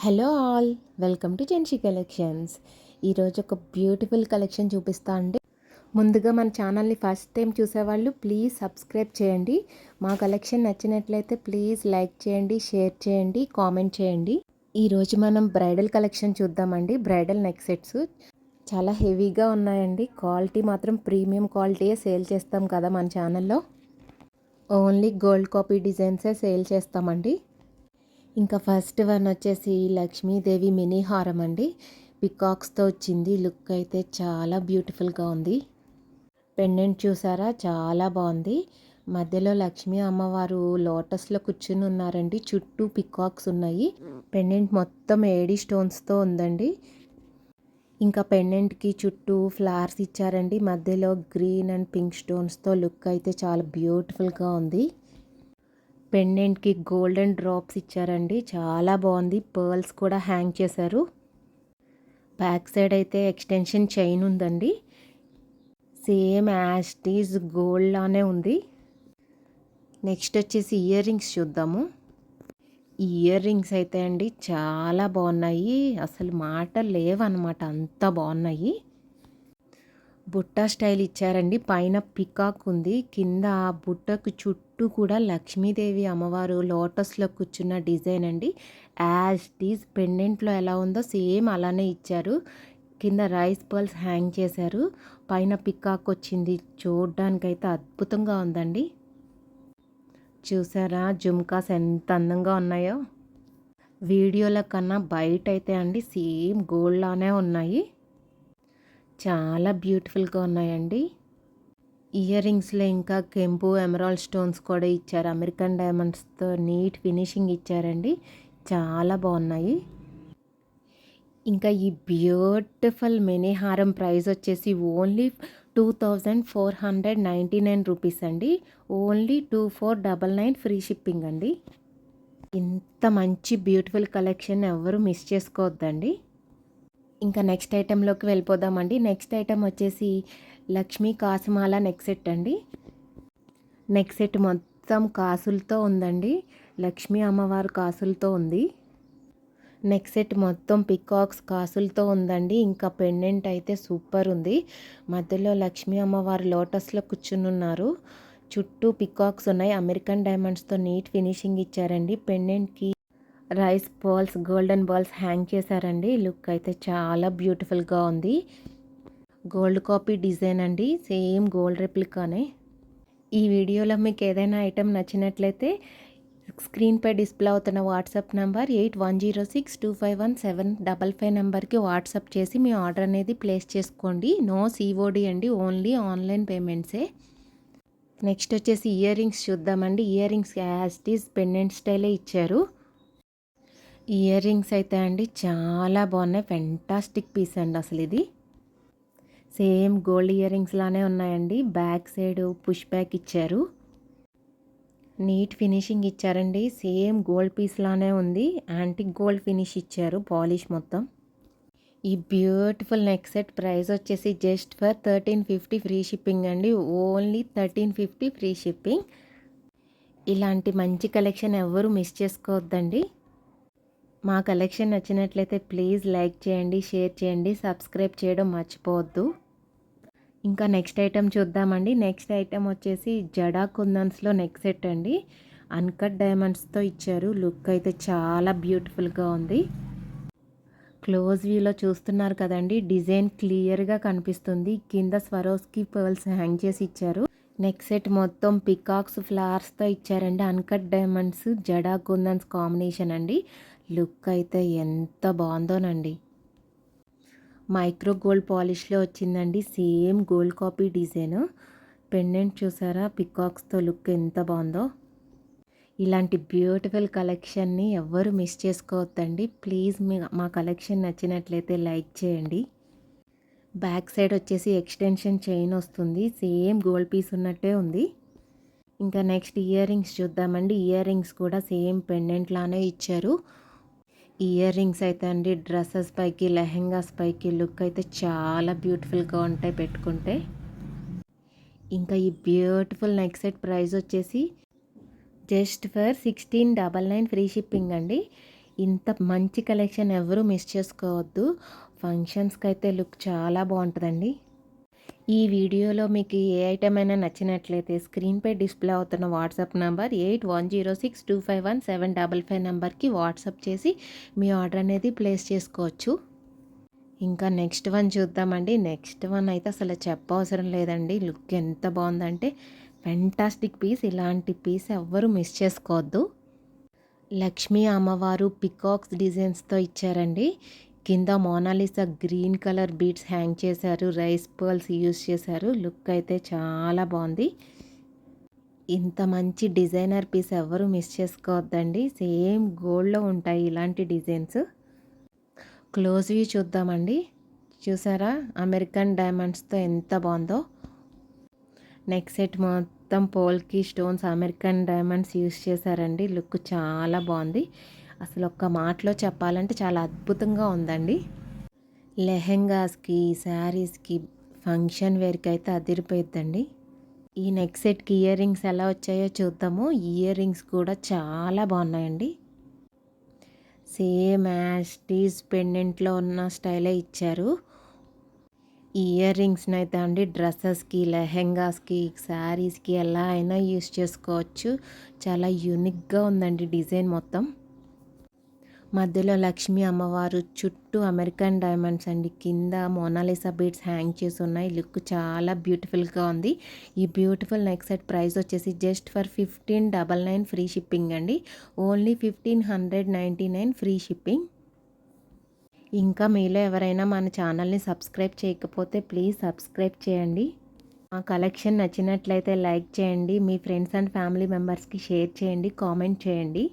Hello all, welcome to జెన్షి collections. ఈరోజు ఒక బ్యూటిఫుల్ కలెక్షన్ చూపిస్తా అండి. ముందుగా మన ఛానల్ని ఫస్ట్ టైం చూసేవాళ్ళు ప్లీజ్ సబ్స్క్రైబ్ చేయండి. మా కలెక్షన్ నచ్చినట్లయితే ప్లీజ్ లైక్ చేయండి, షేర్ చేయండి, కామెంట్ చేయండి. ఈరోజు మనం బ్రైడల్ కలెక్షన్ చూద్దామండి. బ్రైడల్ నెక్ సెట్స్ చాలా హెవీగా ఉన్నాయండి. క్వాలిటీ మాత్రం ప్రీమియం క్వాలిటీయే సేల్ చేస్తాం కదా మన ఛానల్లో. ఓన్లీ గోల్డ్ కాపీ డిజైన్సే సేల్ చేస్తామండి. ఇంకా ఫస్ట్ వన్ వచ్చేసి లక్ష్మీదేవి మినీ హారం అండి. పికాక్స్తో వచ్చింది. లుక్ అయితే చాలా బ్యూటిఫుల్గా ఉంది. పెండెంట్ చూసారా, చాలా బాగుంది. మధ్యలో లక్ష్మీ అమ్మవారు లోటస్లో కూర్చుని ఉన్నారండి. చుట్టూ పికాక్స్ ఉన్నాయి. పెండెంట్ మొత్తం ఏడి స్టోన్స్తో ఉందండి. ఇంకా పెండెంట్కి చుట్టూ ఫ్లవర్స్ ఇచ్చారండి. మధ్యలో గ్రీన్ అండ్ పింక్ స్టోన్స్తో లుక్ అయితే చాలా బ్యూటిఫుల్గా ఉంది. పెండెంట్కి గోల్డెన్ డ్రాప్స్ ఇచ్చారండి, చాలా బాగుంది. పర్ల్స్ కూడా హ్యాంగ్ చేశారు. బ్యాక్ సైడ్ అయితే ఎక్స్టెన్షన్ చైన్ ఉందండి. సేమ్ యాస్టీజ్ గోల్డ్ లానే ఉంది. నెక్స్ట్ వచ్చేసి ఇయర్ రింగ్స్ చూద్దాము. ఈ ఇయర్ రింగ్స్ అయితే అండి చాలా బాగున్నాయి. అసలు మాటలు లేవన్నమాట, అంత బాగున్నాయి. బుట్ట స్టైల్ ఇచ్చారండి. పైన పికాక్ ఉంది. కింద ఆ బుట్టకు చుట్టూ కూడా లక్ష్మీదేవి అమ్మవారు లోటస్లో కూర్చున్న డిజైన్ అండి. యాజ్ టీజ్ పెండెంట్లో ఎలా ఉందో సేమ్ అలానే ఇచ్చారు. కింద రైస్ పర్ల్స్ హ్యాంగ్ చేశారు. పైన పికాక్ వచ్చింది. చూడ్డానికైతే అద్భుతంగా ఉందండి. చూసారా జుమ్కాస్ ఎంత అందంగా ఉన్నాయో. వీడియోల కన్నా బయట అయితే అండి సేమ్ గోల్డ్ లానే ఉన్నాయి. చాలా బ్యూటిఫుల్గా ఉన్నాయండి. ఇయర్ రింగ్స్లో ఇంకా కెంపు ఎమరాల్డ్ స్టోన్స్ కూడా ఇచ్చారు. అమెరికన్ డైమండ్స్తో నీట్ ఫినిషింగ్ ఇచ్చారండి. చాలా బాగున్నాయి. ఇంకా ఈ బ్యూటిఫుల్ మినీ హారం ప్రైస్ వచ్చేసి ఓన్లీ 2499 రూపీస్ అండి. ఓన్లీ 2499 ఫ్రీ షిప్పింగ్ అండి. ఇంత మంచి బ్యూటిఫుల్ కలెక్షన్ ఎవరు మిస్ చేసుకోవద్దండి. ఇంకా నెక్స్ట్ ఐటెంలోకి వెళ్ళిపోదామండి. నెక్స్ట్ ఐటెం వచ్చేసి లక్ష్మీ కాసుమాల నెక్ సెట్ అండి. నెక్ సెట్ మొత్తం కాసులతో ఉందండి. లక్ష్మీ అమ్మవారు కాసులతో ఉంది. నెక్ సెట్ మొత్తం పికాక్స్ కాసులతో ఉందండి. ఇంకా పెండెంట్ అయితే సూపర్ ఉంది. మధ్యలో లక్ష్మీ అమ్మవారు లోటస్లో కూర్చుని ఉన్నారు. చుట్టూ పికాక్స్ ఉన్నాయి. అమెరికన్ డైమండ్స్తో నీట్ ఫినిషింగ్ ఇచ్చారండి. పెండెంట్కి rice balls, golden balls hang చేశారండి. లుక్ అయితే చాలా బ్యూటిఫుల్గా ఉంది. గోల్డ్ కాపీ డిజైన్ అండి, సేమ్ గోల్డ్ రెప్లికానే. ఈ వీడియోలో మీకు ఏదైనా ఐటెం నచ్చినట్లయితే స్క్రీన్పై డిస్ప్లే అవుతున్న వాట్సాప్ నెంబర్ 8106251755 నెంబర్కి వాట్సాప్ చేసి మీ ఆర్డర్ అనేది ప్లేస్ చేసుకోండి. నో సిఓడి అండి, ఓన్లీ ఆన్లైన్ పేమెంట్సే. నెక్స్ట్ వచ్చేసి ఇయర్ రింగ్స్ చూద్దామండి. Ear rings as it is pendant స్టైలే ఇచ్చారు. ఇయర్ రింగ్స్ అయితే అండి చాలా బాగున్నాయి. ఫెంటాస్టిక్ పీస్ అండి అసలు ఇది. సేమ్ గోల్డ్ ఇయర్ రింగ్స్ లానే ఉన్నాయండి. బ్యాక్ సైడ్ పుష్ బ్యాక్ ఇచ్చారు. నీట్ ఫినిషింగ్ ఇచ్చారండి. సేమ్ గోల్డ్ పీస్ లానే ఉంది. యాంటిక్ గోల్డ్ ఫినిష్ ఇచ్చారు, పాలిష్ మొత్తం. ఈ బ్యూటిఫుల్ నెక్ సెట్ ప్రైస్ వచ్చేసి జస్ట్ ఫర్ 1350 ఫ్రీ షిప్పింగ్ అండి. Only 1350 free shipping. ఇలాంటి మంచి కలెక్షన్ ఎవరు మిస్ చేసుకోవద్దండి. మా కలెక్షన్ నచ్చినట్లయితే ప్లీజ్ లైక్ చేయండి, షేర్ చేయండి, సబ్స్క్రైబ్ చేయడం మర్చిపోవద్దు. ఇంకా నెక్స్ట్ ఐటెం చూద్దామండి. నెక్స్ట్ ఐటెం వచ్చేసి జడా కుందన్స్లో నెక్ సెట్ అండి. అన్కట్ డైమండ్స్తో ఇచ్చారు. లుక్ అయితే చాలా బ్యూటిఫుల్గా ఉంది. క్లోజ్ వ్యూలో చూస్తున్నారు కదండి, డిజైన్ క్లియర్గా కనిపిస్తుంది. కింద స్వరోస్కి పర్ల్స్ హ్యాంగ్ చేసి ఇచ్చారు. నెక్ సెట్ మొత్తం పికాక్స్ ఫ్లవర్స్తో ఇచ్చారండి. అన్కట్ డైమండ్స్ జడా కుందన్స్ కాంబినేషన్ అండి. లుక్ అయితే ఎంత బాగుందోనండి. మైక్రో గోల్డ్ పాలిష్లో వచ్చిందండి. Same gold copy design. Pendant చూసారా, పికాక్స్తో లుక్ ఎంత బాగుందో. ఇలాంటి బ్యూటిఫుల్ కలెక్షన్ని ఎవ్వరు మిస్ చేసుకోవద్దండి. ప్లీజ్ మా కలెక్షన్ నచ్చినట్లయితే లైక్ చేయండి. బ్యాక్ సైడ్ వచ్చేసి ఎక్స్టెన్షన్ చైన్ వస్తుంది. సేమ్ గోల్డ్ పీస్ ఉన్నట్టే ఉంది. ఇంకా నెక్స్ట్ ఇయర్ రింగ్స్ చూద్దామండి. ఇయర్ రింగ్స్ కూడా సేమ్ పెండెంట్ లానే ఇచ్చారు. ఇయర్ రింగ్స్ అయితే అండి డ్రెస్సెస్ పైకి, లెహెంగాస్ పైకి లుక్ అయితే చాలా బ్యూటిఫుల్గా ఉంటాయి పెట్టుకుంటే. ఇంకా ఈ బ్యూటిఫుల్ నెక్ సెట్ ప్రైస్ వచ్చేసి జస్ట్ ఫర్ 1699 ఫ్రీ షిప్పింగ్ అండి. ఇంత మంచి కలెక్షన్ ఎవరు మిస్ చేసుకోవద్దు. ఫంక్షన్స్కి అయితే లుక్ చాలా బాగుంటుందండి. ఈ వీడియోలో మీకు ఏ ఐటమ్ అయినా నచ్చినట్లయితే స్క్రీన్పై డిస్ప్లే అవుతున్న వాట్సాప్ నంబర్ 8106251755 నెంబర్కి వాట్సాప్ చేసి మీ ఆర్డర్ అనేది ప్లేస్ చేసుకోవచ్చు. ఇంకా నెక్స్ట్ వన్ చూద్దామండి. నెక్స్ట్ వన్ అయితే అసలు చెప్పవసరం లేదండి. లుక్ ఎంత బాగుందంటే ఫెంటాస్టిక్ పీస్. ఇలాంటి పీస్ ఎవ్వరూ మిస్ చేసుకోవద్దు. లక్ష్మీ అమ్మవారు పికాక్స్ డిజైన్స్తో ఇచ్చారండి. కింద Mona Lisa green colour beads hang చేశారు. రైస్ పర్ల్స్ యూజ్ చేశారు. లుక్ అయితే చాలా బాగుంది. ఇంత మంచి డిజైనర్ పీస్ ఎవరు మిస్ చేసుకోవద్దండి. సేమ్ గోల్డ్లో ఉంటాయి ఇలాంటి డిజైన్స్. క్లోజ్ వ్యూ చూద్దామండి. చూసారా అమెరికన్ డైమండ్స్తో ఎంత బాగుందో. నెక్ సెట్ మొత్తం పోల్కి స్టోన్స్ అమెరికన్ డైమండ్స్ యూస్ చేశారండి. లుక్ చాలా బాగుంది. అసలు ఒక్క మాటలో చెప్పాలంటే చాలా అద్భుతంగా ఉందండి. లెహెంగాస్కి, శారీస్కి, ఫంక్షన్ వేర్కి అయితే అదిరిపోయిద్దండి. ఈ నెక్ సెట్కి ఇయర్ రింగ్స్ ఎలా వచ్చాయో చూద్దాము. ఇయర్ రింగ్స్ కూడా చాలా బాగున్నాయండి. సేమ్ యాజ్ టీజ్ పెండెంట్లో ఉన్న స్టైలే ఇచ్చారు. ఈ ఇయర్ రింగ్స్ని అయితే అండి డ్రెస్సెస్కి, లెహెంగాస్కి, శారీస్కి ఎలా అయినా యూస్ చేసుకోవచ్చు. చాలా యూనిక్గా ఉందండి డిజైన్ మొత్తం. మధ్యలో లక్ష్మీ అమ్మవారు, చుట్టూ అమెరికన్ డైమండ్స్ అండి. కింద మోనాలిసా బీడ్స్ హ్యాంగ్ చేసి ఉన్నాయి. లుక్ చాలా బ్యూటిఫుల్గా ఉంది. ఈ బ్యూటిఫుల్ నెక్ సెట్ ప్రైస్ వచ్చేసి జస్ట్ ఫర్ 1599 ఫ్రీ షిప్పింగ్ అండి. Only 1599 free shipping. ఇంకా మీలో ఎవరైనా మన ఛానల్ని సబ్స్క్రైబ్ చేయకపోతే ప్లీజ్ సబ్స్క్రైబ్ చేయండి. మా కలెక్షన్ నచ్చినట్లయితే లైక్ చేయండి. మీ ఫ్రెండ్స్ అండ్ ఫ్యామిలీ మెంబర్స్కి షేర్ చేయండి, కామెంట్ చేయండి.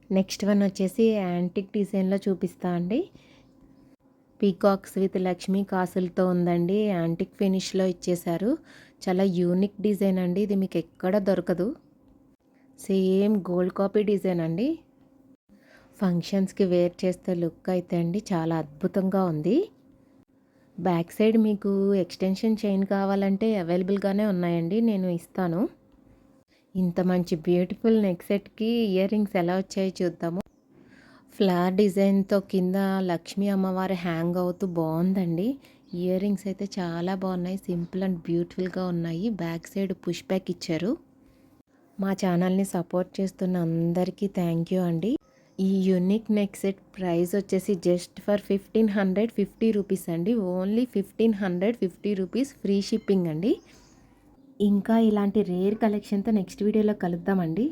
నెక్స్ట్ వన్ వచ్చేసి యాంటిక్ డిజైన్లో చూపిస్తా అండి. పీకాక్స్ విత్ లక్ష్మీ కాసులతో ఉందండి. యాంటిక్ ఫినిష్లో ఇచ్చేశారు. చాలా యూనిక్ డిజైన్ అండి. ఇది మీకు ఎక్కడ దొరకదు. సేమ్ గోల్డ్ కాపీ డిజైన్ అండి. ఫంక్షన్స్కి వేర్ చేస్తే లుక్ అయితే అండి చాలా అద్భుతంగా ఉంది. బ్యాక్ సైడ్ మీకు ఎక్స్టెన్షన్ చైన్ కావాలంటే అవైలబుల్గానే ఉన్నాయండి, నేను ఇస్తాను. ఇంత మంచి బ్యూటిఫుల్ నెక్ సెట్కి ఇయర్ రింగ్స్ ఎలా వచ్చాయో చూద్దాము. ఫ్లవర్ డిజైన్తో కింద లక్ష్మీ అమ్మవారు హ్యాంగ్ అవుతూ బాగుందండి. ఇయర్ రింగ్స్ అయితే చాలా బాగున్నాయి. సింపుల్ అండ్ బ్యూటిఫుల్గా ఉన్నాయి. బ్యాక్ సైడ్ పుష్ బ్యాక్ ఇచ్చారు. మా ఛానల్ని సపోర్ట్ చేస్తున్న అందరికీ థ్యాంక్ యూ అండి. ఈ యూనిక్ నెక్ సెట్ ప్రైస్ వచ్చేసి జస్ట్ ఫర్ 1550 రూపీస్ అండి. ఓన్లీ 1550 రూపీస్ ఫ్రీ షిప్పింగ్ అండి. ఇంకా ఇలాంటి రేర్ కలెక్షన్తో నెక్స్ట్ వీడియోలో కలుద్దామండి.